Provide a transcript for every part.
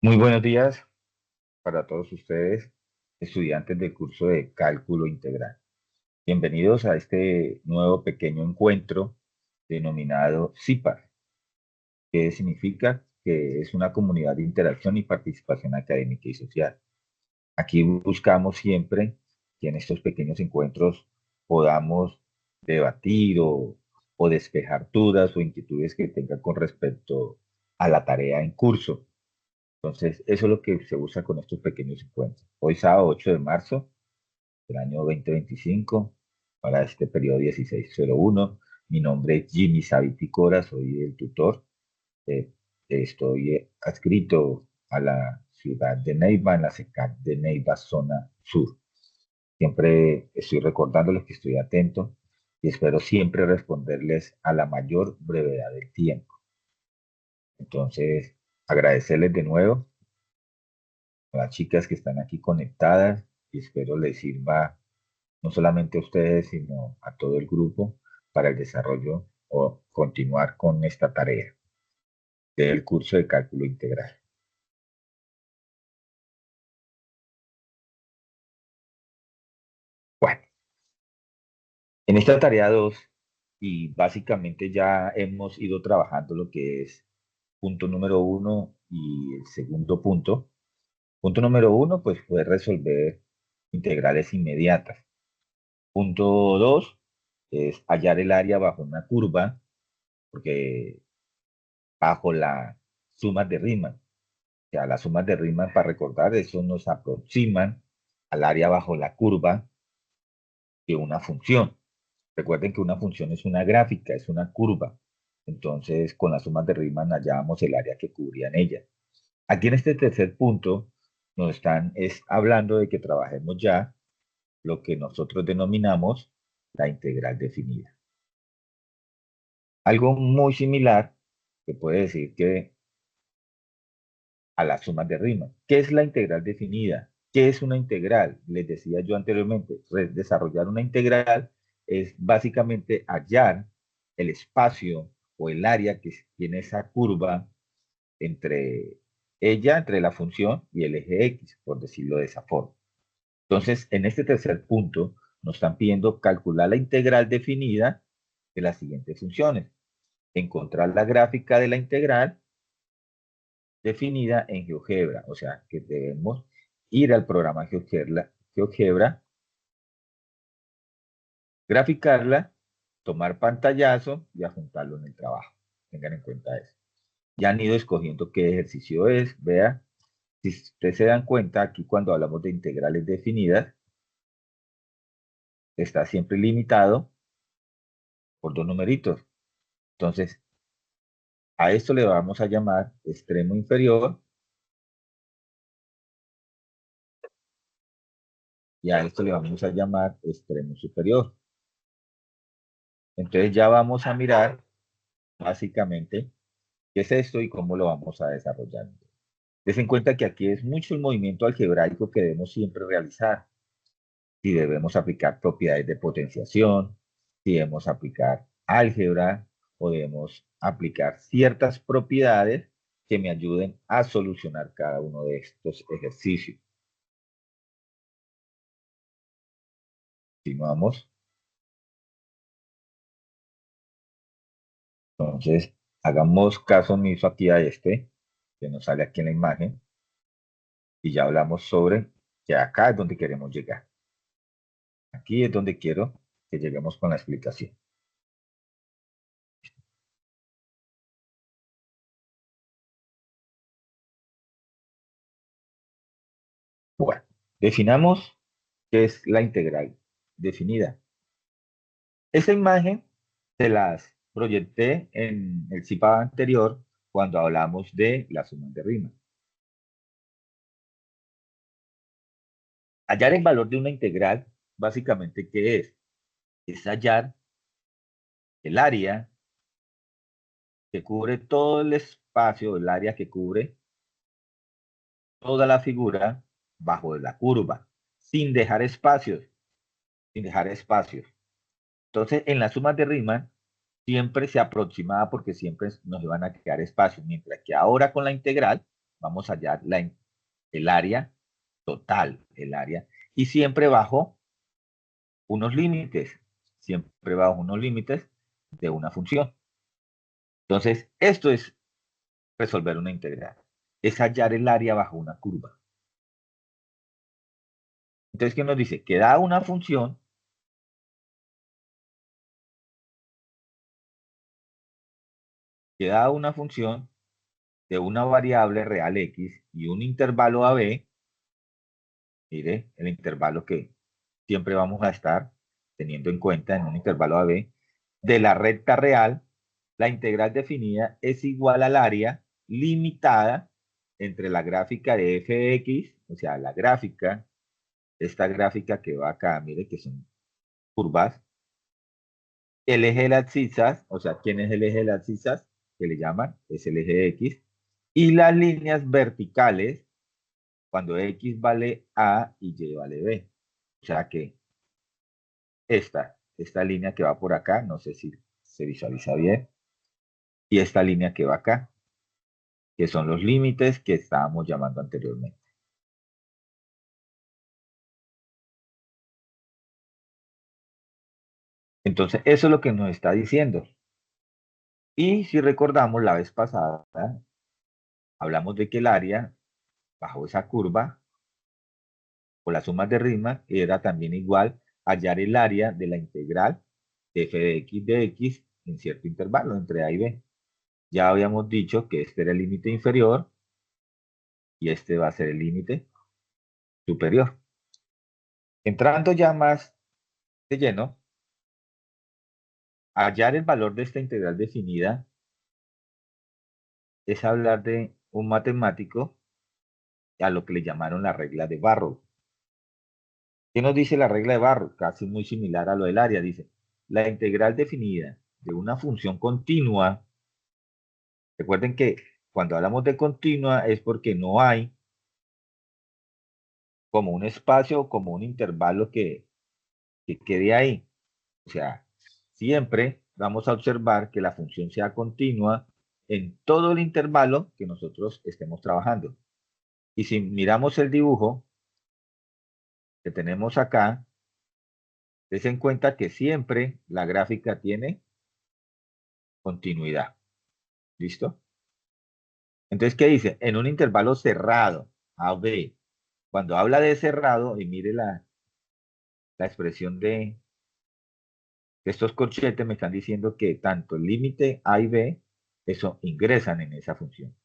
Muy buenos días para todos ustedes, estudiantes del curso de Cálculo Integral. Bienvenidos a este nuevo pequeño encuentro denominado CIPAR, que significa que es una comunidad de interacción y participación académica y social. Aquí buscamos siempre que en estos pequeños encuentros podamos debatir o despejar dudas o inquietudes que tengan con respecto a la tarea en curso. Entonces, eso es lo que se usa con estos pequeños encuentros. Hoy sábado 8 de marzo del año 2025, para este periodo 1601. Mi nombre es Jimmy Saviti Cora, soy el tutor. Eh, Estoy adscrito a la ciudad de Neiva, en la SECAC de Neiva, zona sur. Siempre estoy recordándoles que estoy atento y espero siempre responderles a la mayor brevedad del tiempo. Entonces, agradecerles de nuevo a las chicas que están aquí conectadas y espero les sirva no solamente a ustedes, sino a todo el grupo para el desarrollo o continuar con esta tarea del curso de cálculo integral. Bueno, en esta tarea 2 y básicamente ya hemos ido trabajando lo que es punto número 1 y el segundo punto. Punto número 1 pues fue resolver integrales inmediatas. Punto 2 es hallar el área bajo una curva, porque bajo la sumas de Riemann. O sea, las sumas de Riemann, para recordar, eso nos aproximan al área bajo la curva de una función. Recuerden que una función es una gráfica, es una curva. Entonces, con las sumas de Riemann hallábamos el área que cubría en ella. Aquí en este tercer punto nos están hablando de que trabajemos ya lo que nosotros denominamos la integral definida. Algo muy similar que puede decir que a las sumas de Riemann. ¿Qué es la integral definida? ¿Qué es una integral? Les decía yo anteriormente, desarrollar una integral es básicamente hallar el espacio o el área que tiene esa curva entre ella, entre la función y el eje X, por decirlo de esa forma. Entonces, en este tercer punto, nos están pidiendo calcular la integral definida de las siguientes funciones. Encontrar la gráfica de la integral definida en GeoGebra, o sea que debemos ir al programa GeoGebra, graficarla, tomar pantallazo y adjuntarlo en el trabajo. Tengan en cuenta eso. Ya han ido escogiendo qué ejercicio es, vea. Si ustedes se dan cuenta, aquí cuando hablamos de integrales definidas, está siempre limitado por dos numeritos. Entonces, a esto le vamos a llamar extremo inferior y a esto le vamos a llamar extremo superior. Entonces ya vamos a mirar básicamente qué es esto y cómo lo vamos a desarrollar. Des en cuenta que aquí es mucho el movimiento algebraico que debemos siempre realizar. Si debemos aplicar propiedades de potenciación, si debemos aplicar álgebra o debemos aplicar ciertas propiedades que me ayuden a solucionar cada uno de estos ejercicios. Continuamos. Entonces, hagamos caso omiso aquí a este, que nos sale aquí en la imagen, y ya hablamos sobre que acá es donde queremos llegar. Aquí es donde quiero que lleguemos con la explicación. Bueno, definamos qué es la integral definida. Esa imagen se las proyecté en el CIPA anterior cuando hablamos de la suma de Riemann. Hallar el valor de una integral, básicamente, ¿qué es? Es hallar el área que cubre todo el espacio, el área que cubre toda la figura bajo la curva, sin dejar espacios, sin dejar espacios. Entonces, en las sumas de Riemann siempre se aproximaba porque siempre nos iban a quedar espacios, mientras que ahora con la integral vamos a hallar el área total, el área, y siempre bajo unos límites, siempre bajo unos límites de una función. Entonces, esto es resolver una integral, es hallar el área bajo una curva. Entonces, ¿qué nos dice? Que da una función de una variable real x y un intervalo AB, mire, el intervalo que siempre vamos a estar teniendo en cuenta en un intervalo AB, de la recta real, la integral definida es igual al área limitada entre la gráfica de f de x, o sea, la gráfica, esta gráfica que va acá, mire que son curvas, el eje de las abscisas, o sea, ¿quién es el eje de las abscisas? Que le llaman, es el eje de x, y las líneas verticales cuando x vale a y y vale b. O sea que esta línea que va por acá, no sé si se visualiza bien, y esta línea que va acá, que son los límites que estábamos llamando anteriormente. Entonces, eso es lo que nos está diciendo. Y si recordamos la vez pasada, hablamos de que el área bajo esa curva o la suma de Riemann era también igual a hallar el área de la integral de f de x en cierto intervalo entre a y b. Ya habíamos dicho que este era el límite inferior y este va a ser el límite superior. Entrando ya más de lleno, hallar el valor de esta integral definida es hablar de un matemático a lo que le llamaron la regla de Barrow. ¿Qué nos dice la regla de Barrow? Casi muy similar a lo del área. Dice, la integral definida de una función continua, recuerden que cuando hablamos de continua es porque no hay como un espacio o como un intervalo que quede ahí. O sea, siempre vamos a observar que la función sea continua en todo el intervalo que nosotros estemos trabajando. Y si miramos el dibujo que tenemos acá, des en cuenta que siempre la gráfica tiene continuidad. ¿Listo? Entonces, ¿qué dice? En un intervalo cerrado, A, B. Cuando habla de cerrado, y mire la expresión de estos corchetes, me están diciendo que tanto el límite A y B, eso ingresan en esa función.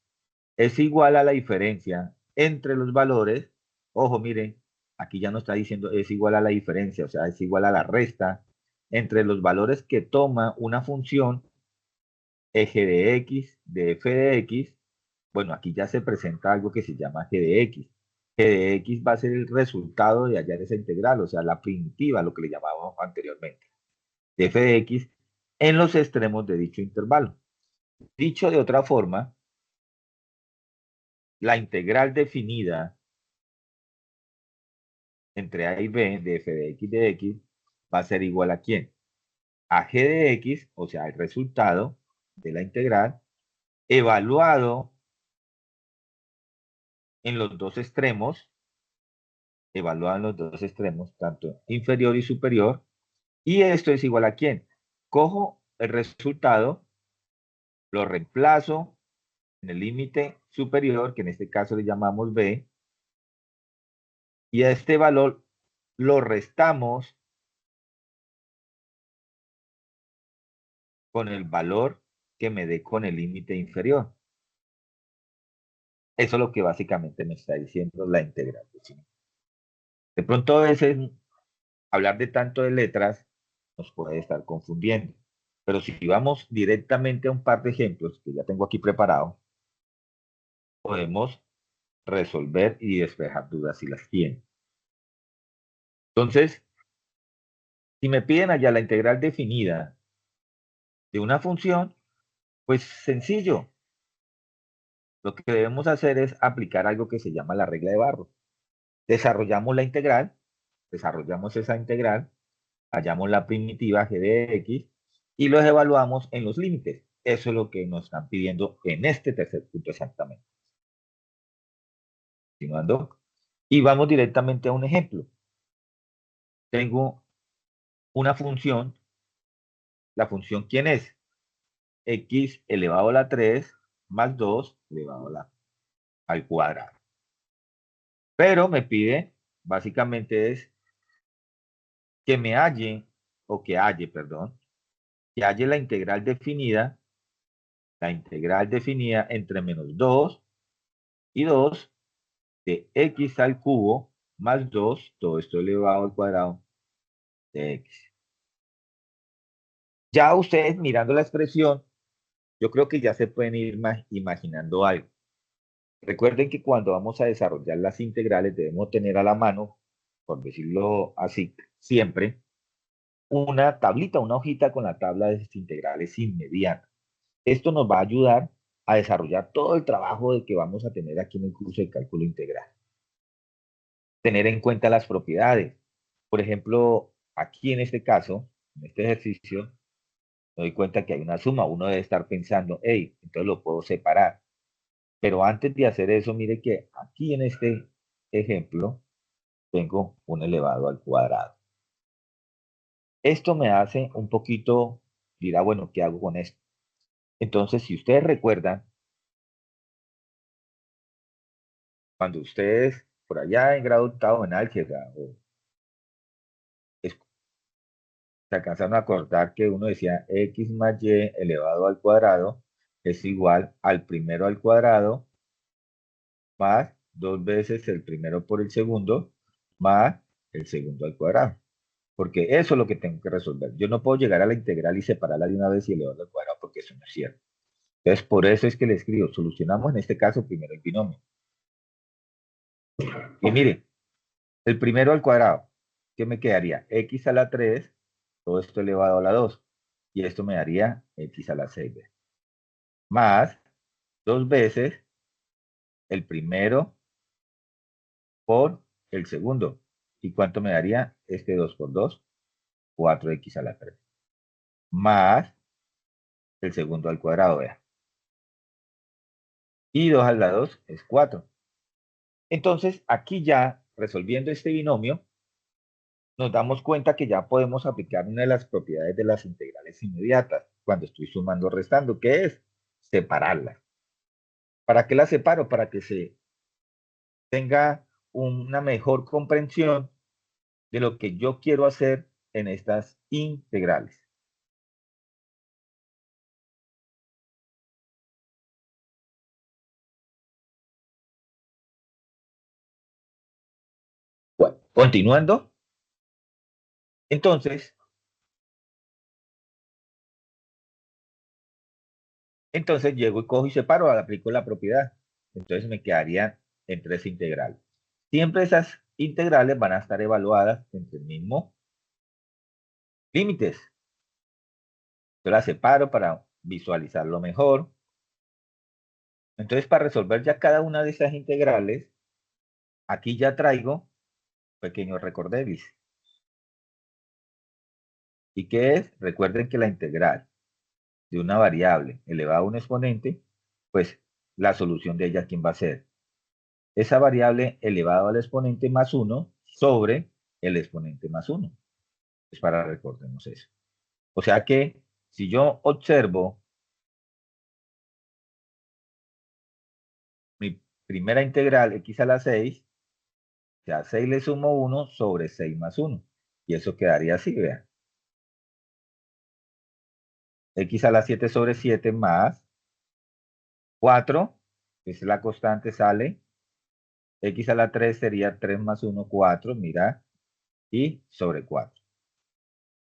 Es igual a la diferencia entre los valores. Ojo, miren, aquí ya no está diciendo es igual a la diferencia, o sea, es igual a la resta entre los valores que toma una función eje de x, de f de x. Bueno, aquí ya se presenta algo que se llama g de x. G de x va a ser el resultado de hallar esa integral, o sea, la primitiva, lo que le llamábamos anteriormente, de f de x en los extremos de dicho intervalo. Dicho de otra forma, la integral definida entre a y b de f de x va a ser igual a ¿quién? A g de x, o sea, el resultado de la integral, evaluado en los dos extremos, evaluado en los dos extremos, tanto inferior y superior, y esto es igual a ¿quién? Cojo el resultado, lo reemplazo en el límite superior, que en este caso le llamamos b, y a este valor lo restamos con el valor que me dé con el límite inferior. Eso es lo que básicamente me está diciendo la integral. De pronto a veces hablar de tanto de letras nos puede estar confundiendo. Pero si vamos directamente a un par de ejemplos que ya tengo aquí preparado, podemos resolver y despejar dudas si las tienen. Entonces, si me piden allá la integral definida de una función, pues sencillo. Lo que debemos hacer es aplicar algo que se llama la regla de Barrow. Desarrollamos la integral, desarrollamos esa integral, hallamos la primitiva g de x y los evaluamos en los límites. Eso es lo que nos están pidiendo en este tercer punto exactamente. Continuando. Y vamos directamente a un ejemplo. Tengo una función. La función, ¿quién es? X elevado a la 3 más 2 elevado al cuadrado. Pero me pide, básicamente es que me halle, o que halle, perdón, que halle la integral definida entre menos 2 y 2 de x al cubo más 2, todo esto elevado al cuadrado de x. Ya ustedes mirando la expresión, yo creo que ya se pueden ir imaginando algo. Recuerden que cuando vamos a desarrollar las integrales debemos tener a la mano, por decirlo así, siempre una tablita, una hojita con la tabla de integrales inmediata. Esto nos va a ayudar a desarrollar todo el trabajo de que vamos a tener aquí en el curso de cálculo integral. Tener en cuenta las propiedades. Por ejemplo, aquí en este caso, en este ejercicio, me doy cuenta que hay una suma. Uno debe estar pensando, hey, entonces lo puedo separar. Pero antes de hacer eso, mire que aquí en este ejemplo tengo un elevado al cuadrado. Esto me hace un poquito, dirá, bueno, ¿qué hago con esto? Entonces, si ustedes recuerdan, cuando ustedes por allá en grado octavo en álgebra o se alcanzaron a acordar que uno decía x más y elevado al cuadrado es igual al primero al cuadrado más dos veces el primero por el segundo más el segundo al cuadrado. Porque eso es lo que tengo que resolver. Yo no puedo llegar a la integral y separarla de una vez y elevarla al cuadrado porque eso no es cierto. Entonces, por eso es que le escribo, solucionamos en este caso primero el binomio. Y mire, el primero al cuadrado, ¿qué me quedaría? X a la 3, todo esto elevado a la 2. Y esto me daría X a la 6. Más dos veces el primero por el segundo. ¿Y cuánto me daría este 2 por 2? 4x a la 3. Más el segundo al cuadrado, vea. Y 2 a la 2 es 4. Entonces, aquí ya, resolviendo este binomio, nos damos cuenta que ya podemos aplicar una de las propiedades de las integrales inmediatas cuando estoy sumando o restando, que es separarlas. ¿Para qué las separo? Para que se tenga una mejor comprensión de lo que yo quiero hacer en estas integrales. Bueno, continuando, entonces, llego y cojo y separo, aplico la propiedad. Entonces me quedarían en tres integrales. Siempre esas integrales van a estar evaluadas entre el mismo límites. Yo las separo para visualizarlo mejor. Entonces, para resolver ya cada una de esas integrales, aquí ya traigo pequeño recorderis. ¿Y qué es? Recuerden que la integral de una variable elevada a un exponente, pues la solución de ella, ¿quién va a ser? Esa variable elevada al exponente más 1 sobre el exponente más 1. Es para recordemos eso. O sea que si yo observo mi primera integral x a la 6, o sea, 6 le sumo 1 sobre 6 más 1. Y eso quedaría así, vean. X a la 7 sobre 7 más 4, que es la constante, sale. X a la 3 sería 3 más 1, 4, mira, y sobre 4.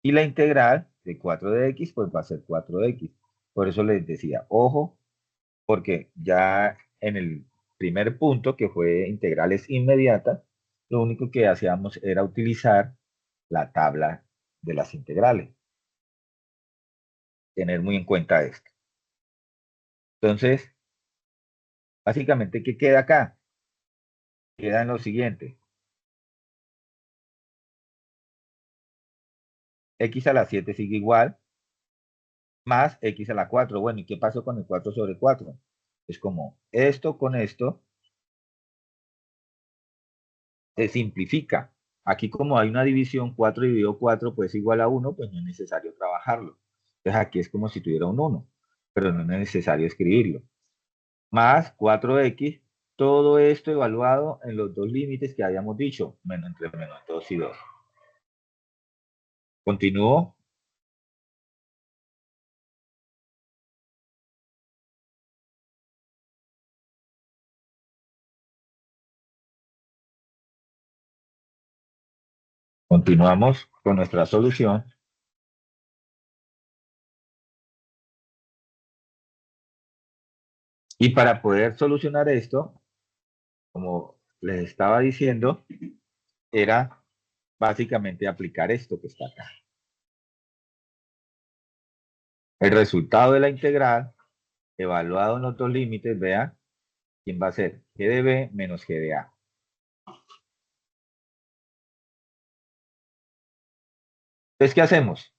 Y la integral de 4 de x, pues va a ser 4 de x. Por eso les decía, ojo, porque ya en el primer punto, que fue integrales inmediatas, lo único que hacíamos era utilizar la tabla de las integrales. Tener muy en cuenta esto. Entonces, básicamente, ¿qué queda acá? Queda en lo siguiente. X a la 7 sigue igual, más X a la 4. Bueno, ¿y qué pasó con el 4 sobre 4? Es como esto con esto se simplifica. Aquí como hay una división, 4 dividido 4 pues igual a 1, pues no es necesario trabajarlo. Entonces aquí es como si tuviera un 1, pero no es necesario escribirlo. Más 4x, todo esto evaluado en los dos límites que habíamos dicho, entre menos 2 y 2. Continúo. Continuamos con nuestra solución. Y para poder solucionar esto, como les estaba diciendo, era básicamente aplicar esto que está acá. El resultado de la integral, evaluado en los dos límites, vean, ¿quién va a ser? G de B menos G de A. Entonces, ¿qué hacemos?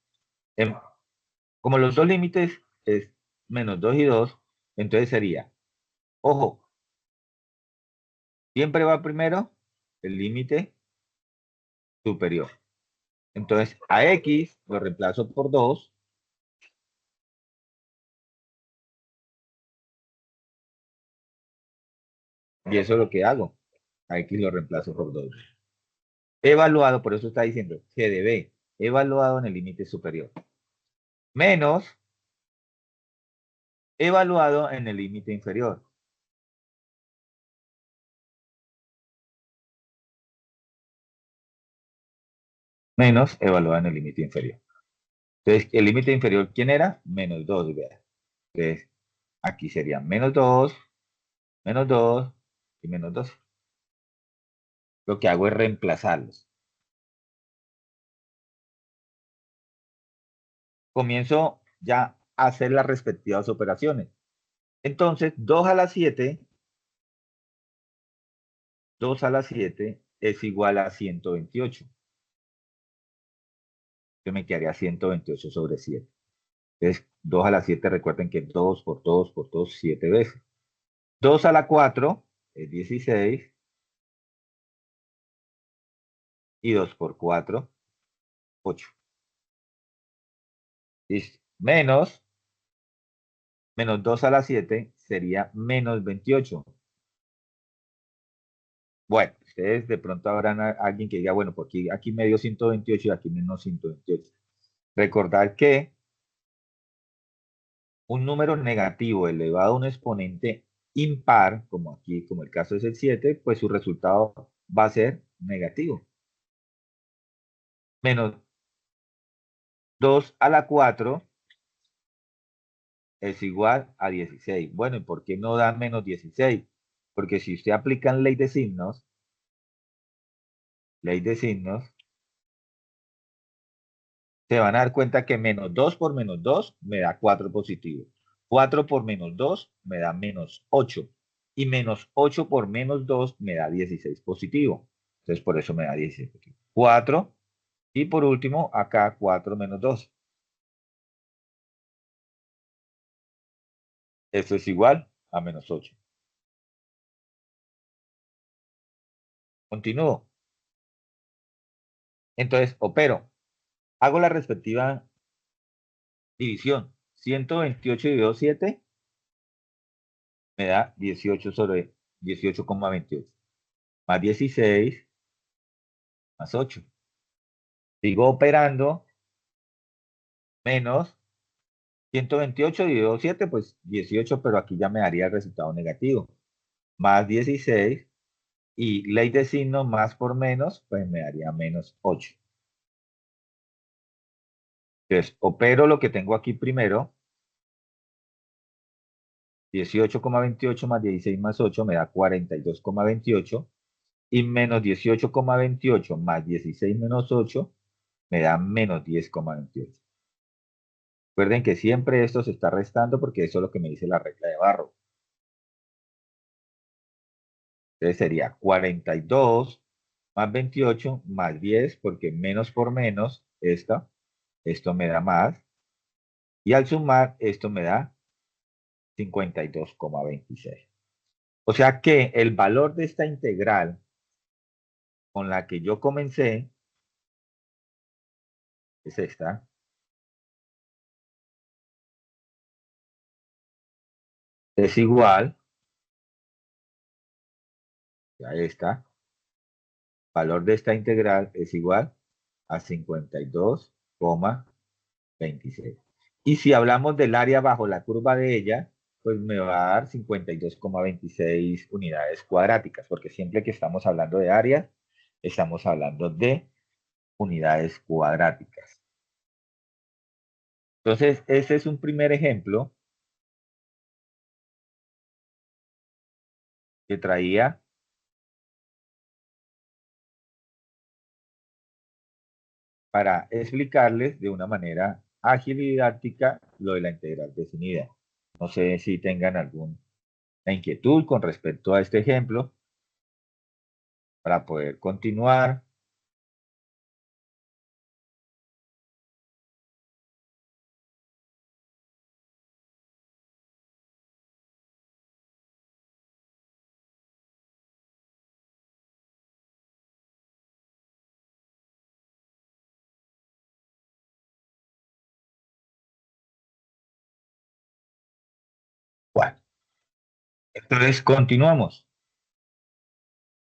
Como los dos límites es menos 2 y 2, entonces sería, ojo, siempre va primero el límite superior. Entonces, a X lo reemplazo por 2, y eso es lo que hago. A X lo reemplazo por 2. Evaluado, por eso está diciendo G de B, evaluado en el límite superior. Menos evaluado en el límite inferior. Menos evaluado en el límite inferior. Entonces, el límite inferior, ¿quién era? Menos 2, vean. Entonces, aquí sería menos 2 y menos 2. Lo que hago es reemplazarlos. Comienzo ya a hacer las respectivas operaciones. Entonces, 2 a la 7 es igual a 128. Yo me quedaría 128 sobre 7. Entonces, 2 a la 7, recuerden que 2 por 2 por 2, 7 veces. 2 a la 4 es 16. Y 2 por 4, 8. Listo. Menos 2 a la 7 sería menos 28. Bueno, ustedes de pronto habrán alguien que diga, bueno, porque aquí me dio 128 y aquí menos 128. Recordar que un número negativo elevado a un exponente impar, como aquí, como el caso es el 7, pues su resultado va a ser negativo. Menos 2 a la 4 es igual a 16. Bueno, ¿y por qué no da menos 16? Porque si usted aplica ley de signos, se van a dar cuenta que menos 2 por menos 2 me da 4 positivo. 4 por menos 2 me da menos 8. Y menos 8 por menos 2 me da 16 positivo. Entonces, por eso me da 16 positivo. 4. Y por último, acá 4 menos 2. Esto es igual a menos 8. Continúo. Entonces, opero. Hago la respectiva división. 128 dividido 7 me da 18 sobre 18,28. Más 16 más 8. Sigo operando, menos 128 dividido 7, pues 18, pero aquí ya me daría el resultado negativo. Más 16 y ley de signo más por menos, pues me daría menos 8. Entonces, opero lo que tengo aquí primero. 18,28 más 16 más 8 me da 42,28. Y menos 18,28 más 16 menos 8 me da menos 10,28. Recuerden que siempre esto se está restando porque eso es lo que me dice la regla de Barrow. Entonces sería 42 más 28 más 10, porque menos por menos, esto me da más. Y al sumar, esto me da 52,26. O sea que el valor de esta integral con la que yo comencé, es esta, es igual a esta, valor de esta integral es igual a 52,26. Y si hablamos del área bajo la curva de ella, pues me va a dar 52,26 unidades cuadráticas, porque siempre que estamos hablando de áreas, estamos hablando de unidades cuadráticas. Entonces, ese es un primer ejemplo que traía para explicarles de una manera ágil y didáctica lo de la integral definida. No sé si tengan alguna inquietud con respecto a este ejemplo para poder continuar. Bueno, entonces continuamos.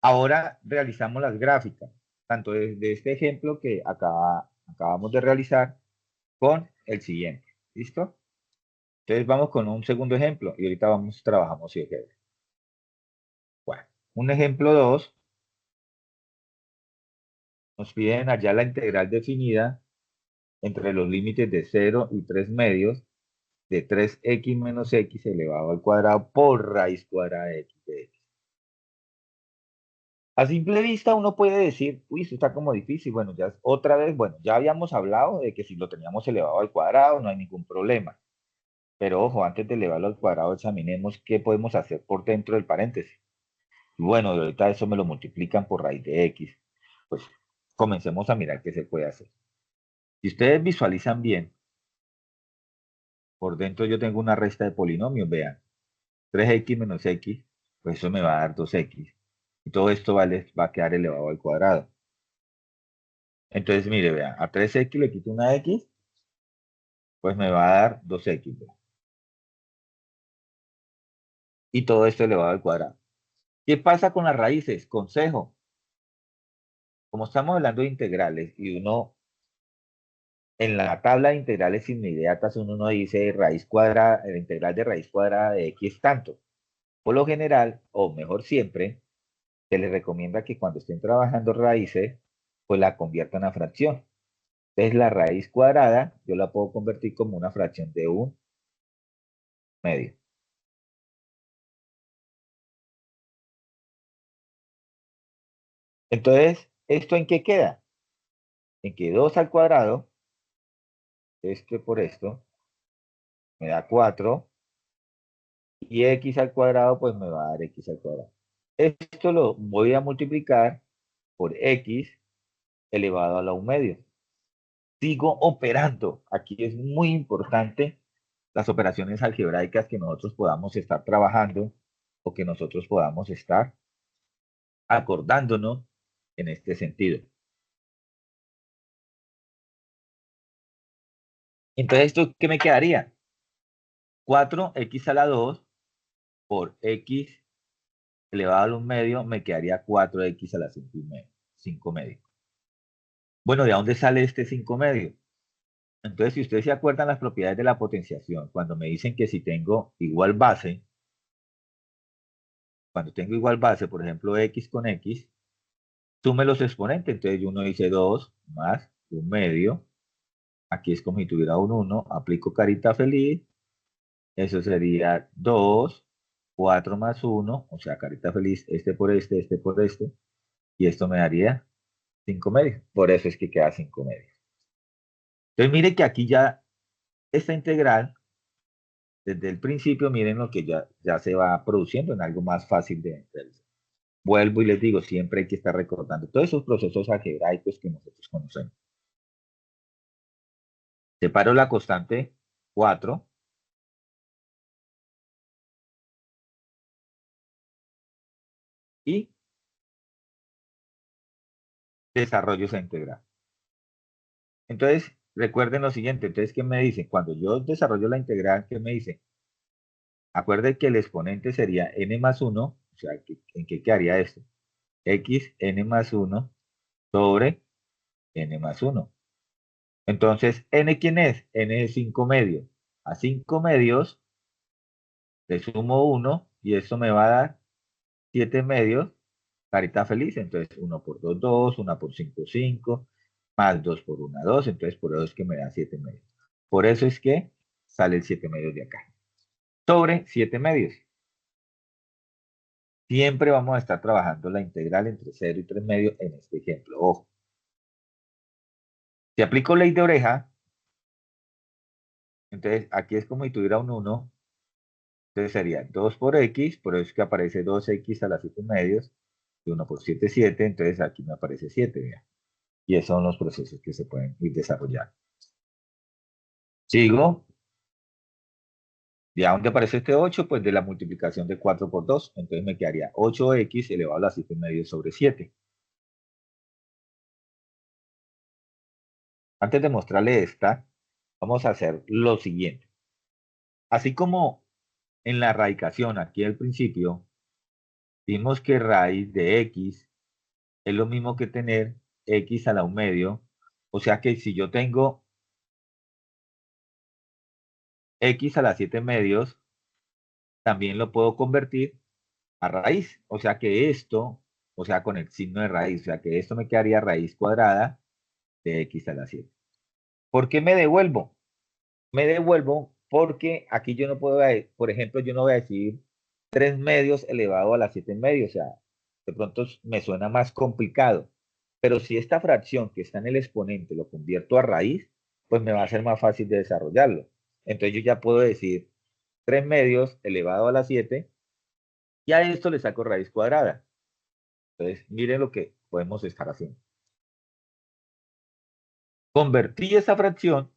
Ahora realizamos las gráficas, tanto de este ejemplo que acabamos de realizar con el siguiente. ¿Listo? Entonces vamos con un segundo ejemplo y ahorita trabajamos si es. Bueno, un ejemplo 2 nos piden allá la integral definida entre los límites de 0 y 3 medios de 3x menos x elevado al cuadrado por raíz cuadrada de x de x. A simple vista uno puede decir, uy, esto está como difícil. Bueno, ya otra vez, bueno, ya habíamos hablado de que si lo teníamos elevado al cuadrado no hay ningún problema. Pero ojo, antes de elevarlo al cuadrado examinemos qué podemos hacer por dentro del paréntesis. Bueno, y ahorita eso me lo multiplican por raíz de x. Pues comencemos a mirar qué se puede hacer. Si ustedes visualizan bien, por dentro yo tengo una resta de polinomios, vean. 3x menos x, pues eso me va a dar 2x. Y todo esto va a quedar elevado al cuadrado. Entonces, mire, vean, a 3x le quito una x, pues me va a dar 2x. Y todo esto elevado al cuadrado. ¿Qué pasa con las raíces? Consejo. Como estamos hablando de integrales y uno en la tabla de integrales inmediatas uno no dice raíz cuadrada, la integral de raíz cuadrada de x tanto. Por lo general, o mejor siempre, se les recomienda que cuando estén trabajando raíces, pues la conviertan a fracción. Entonces la raíz cuadrada yo la puedo convertir como una fracción de un medio. Entonces, ¿esto en qué queda? En que 2 al cuadrado, esto por esto, me da 4 y x al cuadrado pues me va a dar x al cuadrado. Esto lo voy a multiplicar por x elevado a la 1 medio. Sigo operando. Aquí es muy importante las operaciones algebraicas que nosotros podamos estar trabajando o que nosotros podamos estar acordándonos en este sentido. Entonces, ¿esto qué me quedaría? 4x a la 2 por x elevado a la 1 medio me quedaría 4x a la 5 medio. 5 medio. Bueno, ¿de dónde sale este 5 medio? Entonces, si ustedes se acuerdan las propiedades de la potenciación, cuando me dicen que si tengo igual base, cuando tengo igual base, por ejemplo, x con x, sume los exponentes. Entonces, uno dice 2 más 1 medio. Aquí es como si tuviera un 1. Aplico carita feliz. Eso sería 2, 4 más 1, o sea, carita feliz, este por este, y esto me daría 5 medios. Por eso es que queda 5 medios. Entonces, mire que aquí ya esta integral, desde el principio, miren lo que ya se va produciendo en algo más fácil de realizar. Vuelvo y les digo, siempre hay que estar recordando todos esos procesos algebraicos que nosotros conocemos. Separo la constante 4 y desarrollo esa integral. Entonces, recuerden lo siguiente. Entonces, ¿qué me dice? Cuando yo desarrollo la integral, ¿qué me dice? Acuerde que el exponente sería n más 1, o sea, ¿en qué quedaría esto? X n más 1 sobre n más 1. Entonces, ¿n quién es? N es 5 medios. A 5 medios le sumo 1 y esto me va a dar 7 medios, carita feliz. Entonces, 1 por 2, 2, 1 por 5, 5, más 2 por 1, 2. Entonces, por eso es que me da 7 medios. Por eso es que sale el 7 medios de acá. Sobre 7 medios. Siempre vamos a estar trabajando la integral entre 0 y 3 medios en este ejemplo. Ojo. Si aplico ley de oreja, entonces aquí es como si tuviera un 1. Entonces sería 2 por x, por eso es que aparece 2x a las 7 medios, y 1 por 7, 7, entonces aquí me aparece 7, vean. Y esos son los procesos que se pueden ir desarrollando. Sigo, ya donde aparece este 8, pues de la multiplicación de 4 por 2, entonces me quedaría 8x elevado a las 7 medios sobre 7. Antes de mostrarle esta, vamos a hacer lo siguiente. Así como en la radicación, aquí al principio, vimos que raíz de x es lo mismo que tener x a la 1 medio. O sea que si yo tengo x a la 7 medios, también lo puedo convertir a raíz. O sea que esto, o sea, con el signo de raíz, o sea que esto me quedaría raíz cuadrada de x a la 7. ¿Por qué me devuelvo? Me devuelvo porque aquí yo no puedo, por ejemplo, yo no voy a decir 3 medios elevado a la 7 medios, o sea, de pronto me suena más complicado. Pero si esta fracción que está en el exponente lo convierto a raíz, pues me va a ser más fácil de desarrollarlo. Entonces yo ya puedo decir 3 medios elevado a la 7 y a esto le saco raíz cuadrada. Entonces miren lo que podemos estar haciendo. Convertí esa fracción,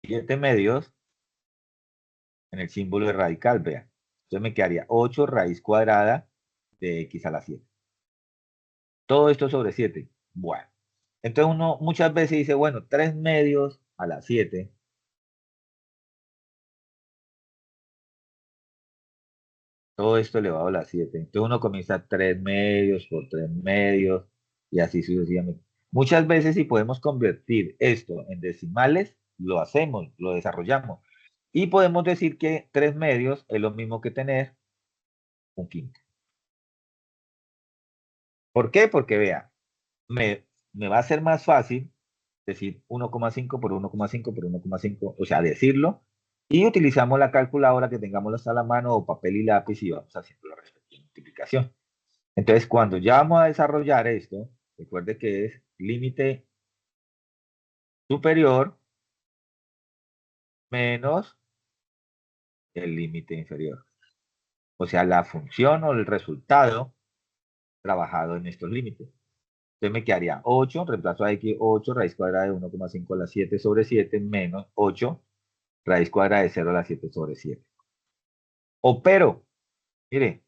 7 medios, en el símbolo de radical, vean. Entonces me quedaría 8 raíz cuadrada de x a la 7. Todo esto sobre 7. Bueno, entonces uno muchas veces dice, bueno, 3 medios a la 7. Todo esto elevado a la 7. Entonces uno comienza 3 medios por 3 medios y así sucesivamente. Muchas veces si podemos convertir esto en decimales, lo hacemos, lo desarrollamos. Y podemos decir que 3 medios es lo mismo que tener un quinto. ¿Por qué? Porque vea, me va a ser más fácil decir 1,5 por 1,5 por 1,5, o sea, decirlo, y utilizamos la calculadora que tengamos a la mano o papel y lápiz y vamos haciendo la respectiva multiplicación. Entonces, cuando ya vamos a desarrollar esto, recuerde que es límite superior menos el límite inferior. O sea, la función o el resultado trabajado en estos límites. Entonces me quedaría 8, reemplazo a x, 8 raíz cuadrada de 1,5 a la 7 sobre 7 menos 8 raíz cuadrada de 0 a la 7 sobre 7. Opero, mire,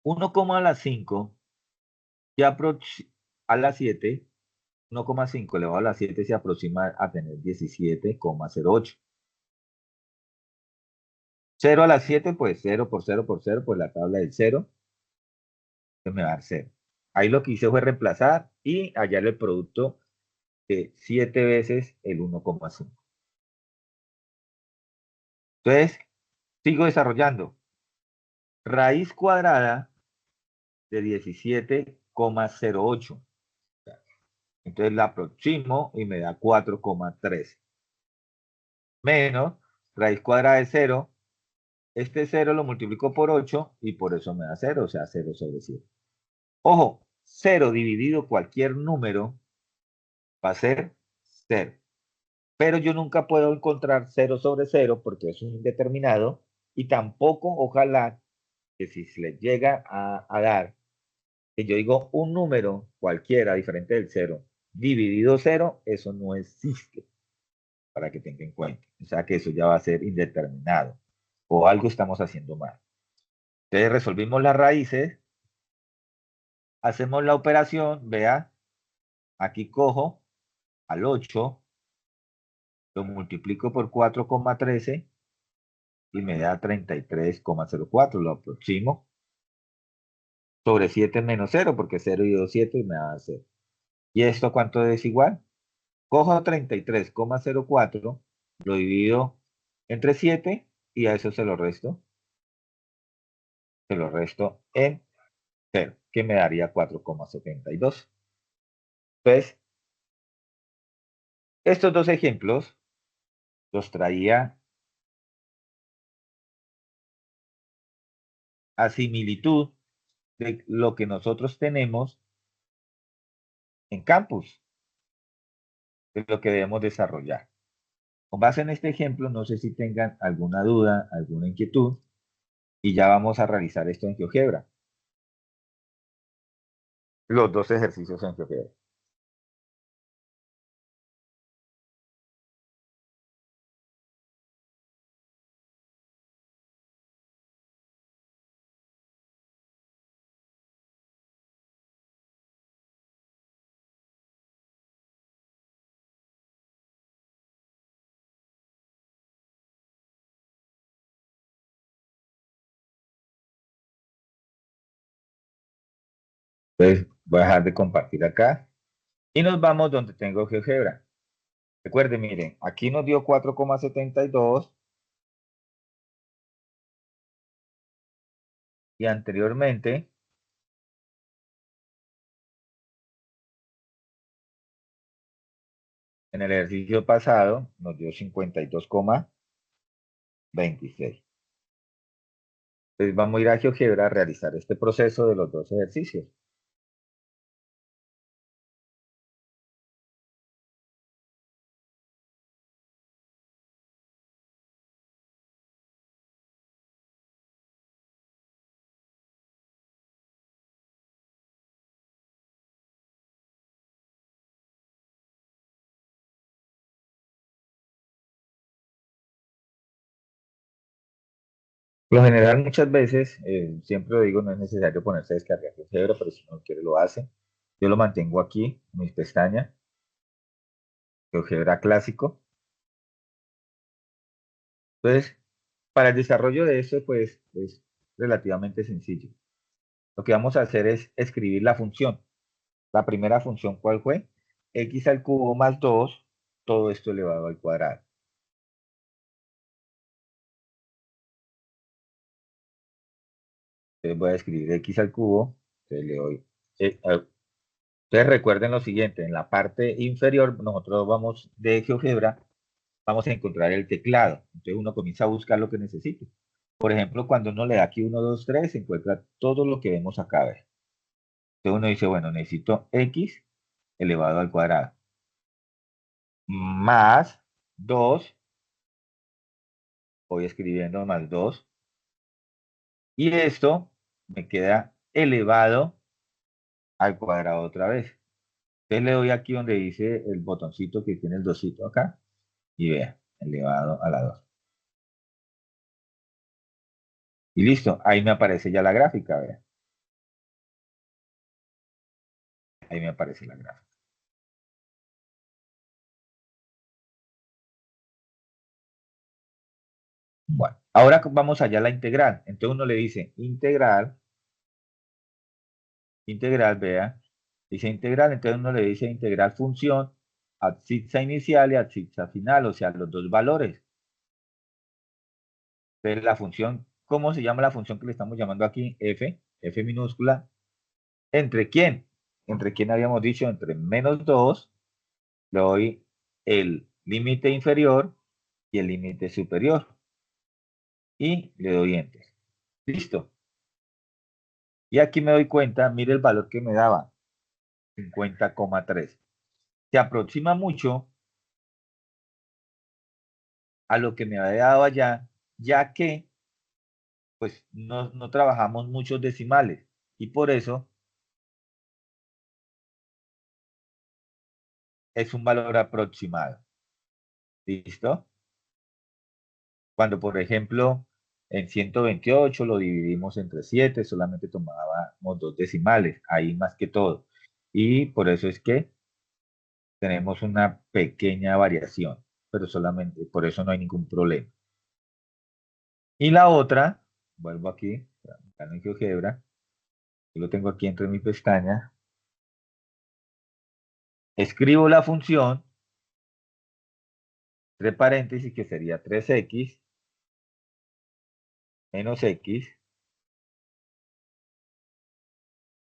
1,5 y a la 7, 1,5 elevado a la 7 se aproxima a tener 17,08. 0 a la 7, pues 0 por 0 por 0, pues la tabla del 0, pues me va a dar 0. Ahí lo que hice fue reemplazar y hallar el producto de 7 veces el 1,5. Entonces, sigo desarrollando. Raíz cuadrada de 17,08. Entonces la aproximo y me da 4,3. Menos raíz cuadrada de 0. Este 0 lo multiplico por 8 y por eso me da 0, o sea, 0 sobre 7. Ojo, 0 dividido cualquier número va a ser 0. Pero yo nunca puedo encontrar 0 sobre 0 porque es un indeterminado y tampoco, ojalá, que si se le llega a dar, que yo digo un número cualquiera diferente del 0 dividido 0, eso no existe, para que tenga en cuenta. O sea que eso ya va a ser indeterminado o algo estamos haciendo mal. Entonces resolvimos las raíces Hacemos la operación, vea, aquí cojo al 8, lo multiplico por 4,13 y me da 33,04. Lo aproximo sobre 7 menos 0, porque 0 y 2, 7 y me da 0. ¿Y esto cuánto es igual? Cojo 33,04, lo divido entre 7 y a eso se lo resto en 0, que me daría 4,72. Entonces, estos dos ejemplos los traía a similitud de lo que nosotros tenemos en campus, de lo que debemos desarrollar. Con base en este ejemplo, no sé si tengan alguna duda, alguna inquietud, y ya vamos a realizar esto en GeoGebra. Los dos ejercicios en GeoGebra. Entonces, voy a dejar de compartir acá y nos vamos donde tengo GeoGebra. Recuerden, miren, aquí nos dio 4,72 y anteriormente, en el ejercicio pasado, nos dio 52,26. Entonces, vamos a ir a GeoGebra a realizar este proceso de los dos ejercicios. Por lo general, muchas veces, siempre lo digo, no es necesario ponerse a descargar GeoGebra, pero si uno quiere lo hace. Yo lo mantengo aquí, en mis pestañas, GeoGebra clásico. Entonces, para el desarrollo de eso, pues es relativamente sencillo. Lo que vamos a hacer es escribir la función. La primera función, ¿cuál fue? X al cubo más 2, todo esto elevado al cuadrado. Entonces voy a escribir X al cubo, entonces le doy. Entonces recuerden lo siguiente, en la parte inferior, nosotros vamos de GeoGebra, vamos a encontrar el teclado. Entonces uno comienza a buscar lo que necesite. Por ejemplo, cuando uno le da aquí 1, 2, 3, se encuentra todo lo que vemos acá. ¿Ve? Entonces uno dice, bueno, necesito X elevado al cuadrado, más 2, voy escribiendo más 2, y esto me queda elevado al cuadrado otra vez. Entonces le doy aquí donde dice el botoncito que tiene el dosito acá, y vea, elevado a la 2. Y listo, ahí me aparece ya la gráfica, vea. Ahí me aparece la gráfica. Bueno, ahora vamos allá a la integral. Entonces uno le dice integral, vea, dice integral, entonces uno le dice integral función, abscissa inicial y abscissa final, o sea, los dos valores. Entonces la función, ¿cómo se llama la función que le estamos llamando aquí? F minúscula. ¿Entre quién? ¿Entre quién habíamos dicho? Entre menos 2, le doy el límite inferior y el límite superior. Y le doy enter. Listo. Y aquí me doy cuenta, mire el valor que me daba, 50,3. Se aproxima mucho a lo que me había dado allá, ya que pues no trabajamos muchos decimales y por eso es un valor aproximado. ¿Listo? Cuando, por ejemplo, En 128 lo dividimos entre 7, solamente tomábamos dos decimales, ahí más que todo. Y por eso es que tenemos una pequeña variación, pero solamente, por eso no hay ningún problema. Y la otra, vuelvo aquí, acá en GeoGebra, yo lo tengo aquí entre mi pestaña, escribo la función, entre paréntesis, que sería 3x menos x,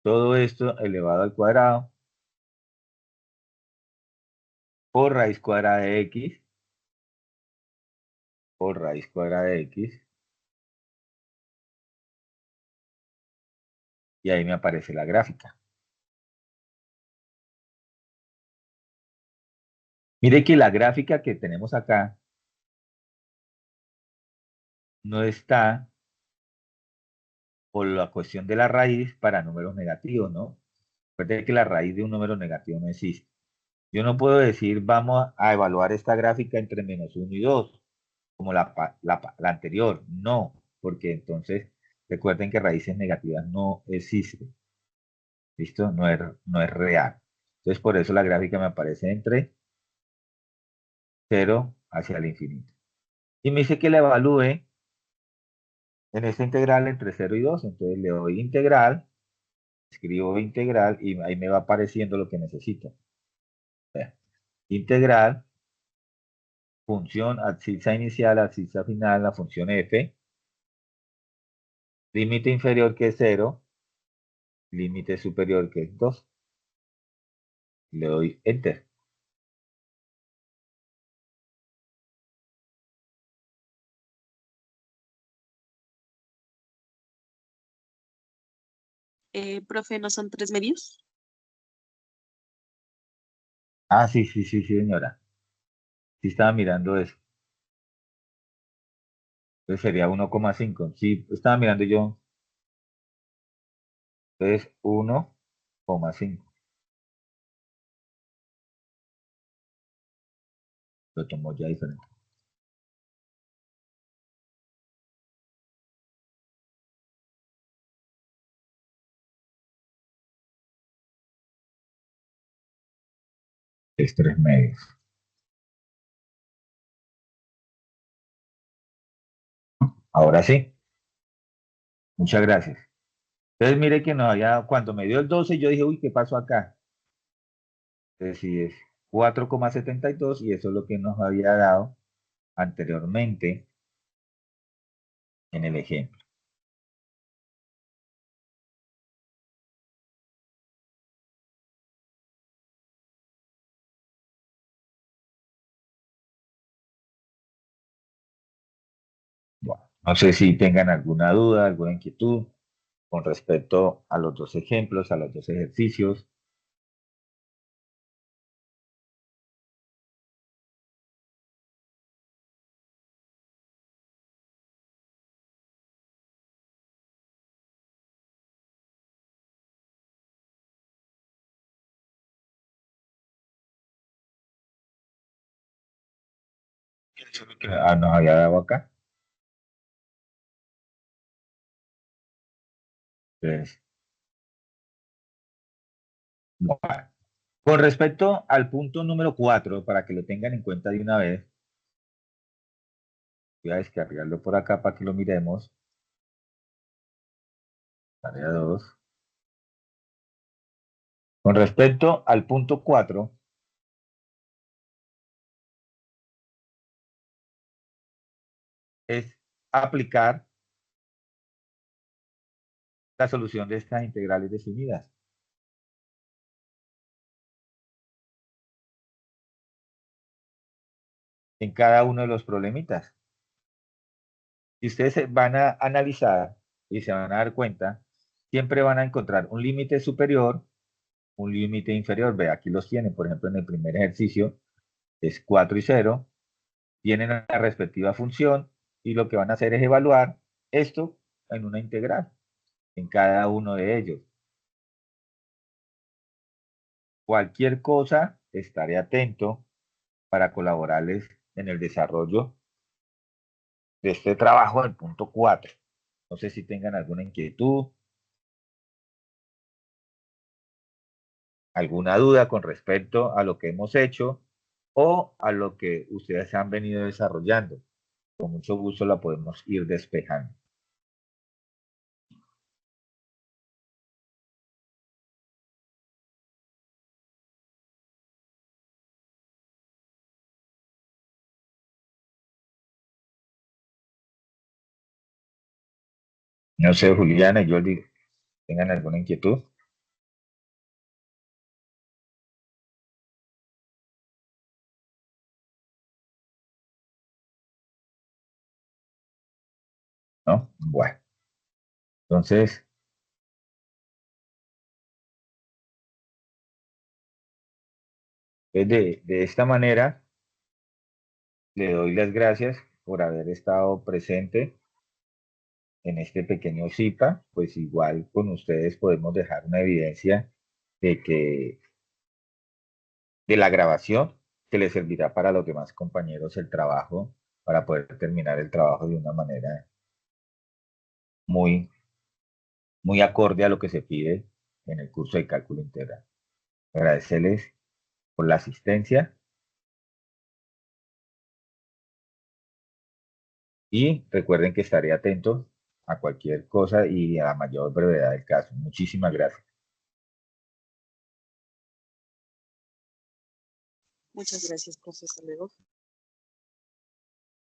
todo esto elevado al cuadrado por raíz cuadrada de x por raíz cuadrada de x, y ahí me aparece la gráfica. Mire que la gráfica que tenemos acá no está por la cuestión de la raíz para números negativos, ¿no? Recuerde que la raíz de un número negativo no existe. Yo no puedo decir, vamos a evaluar esta gráfica entre -1 y 2 como la anterior. No, porque entonces recuerden que raíces negativas no existen. ¿Listo? No es real. Entonces, por eso la gráfica me aparece entre 0 hacia el infinito. Y me dice que la evalúe en esta integral entre 0 y 2. Entonces le doy integral, escribo integral y ahí me va apareciendo lo que necesito. Vea, integral, función abscisa inicial, abscisa final, la función f, límite inferior que es 0, límite superior que es 2. Le doy enter. Profe, ¿no son 3 medios? Ah, sí, sí, sí, sí, señora. Sí estaba mirando eso. Entonces sería 1,5. Sí, estaba mirando yo. Entonces 1,5. Lo tomo ya diferente. Es 3 medios. Ahora sí, muchas gracias. Entonces mire que no había, cuando me dio el 12, yo dije, uy, ¿qué pasó acá? Entonces sí es 4,72 y eso es lo que nos había dado anteriormente en el ejemplo. Bueno, no sé si tengan alguna duda, alguna inquietud con respecto a los dos ejemplos, a los dos ejercicios. Eso es lo que nos había dado acá. Entonces, bueno. Con respecto al punto número 4, para que lo tengan en cuenta de una vez, voy a descargarlo por acá para que lo miremos. Tarea 2. Con respecto al punto 4, es aplicar la solución de estas integrales definidas en cada uno de los problemitas. Y ustedes van a analizar y se van a dar cuenta, siempre van a encontrar un límite superior, un límite inferior. Ve, aquí los tienen, por ejemplo, en el primer ejercicio es 4 y 0, tienen la respectiva función y lo que van a hacer es evaluar esto en una integral, en cada uno de ellos. Cualquier cosa, estaré atento para colaborarles en el desarrollo de este trabajo del punto 4. No sé si tengan alguna inquietud, alguna duda con respecto a lo que hemos hecho o a lo que ustedes han venido desarrollando. Con mucho gusto la podemos ir despejando. No sé, Juliana y Jordi, ¿tengan alguna inquietud? ¿No? Bueno, entonces, de esta manera, le doy las gracias por haber estado presente en este pequeño CIPA, pues igual con ustedes podemos dejar una evidencia de que de la grabación que les servirá para los demás compañeros el trabajo, para poder terminar el trabajo de una manera muy, muy acorde a lo que se pide en el curso de cálculo integral. Agradecerles por la asistencia y recuerden que estaré atento a cualquier cosa y a la mayor brevedad del caso. Muchísimas gracias. Muchas gracias, profe. Hasta luego.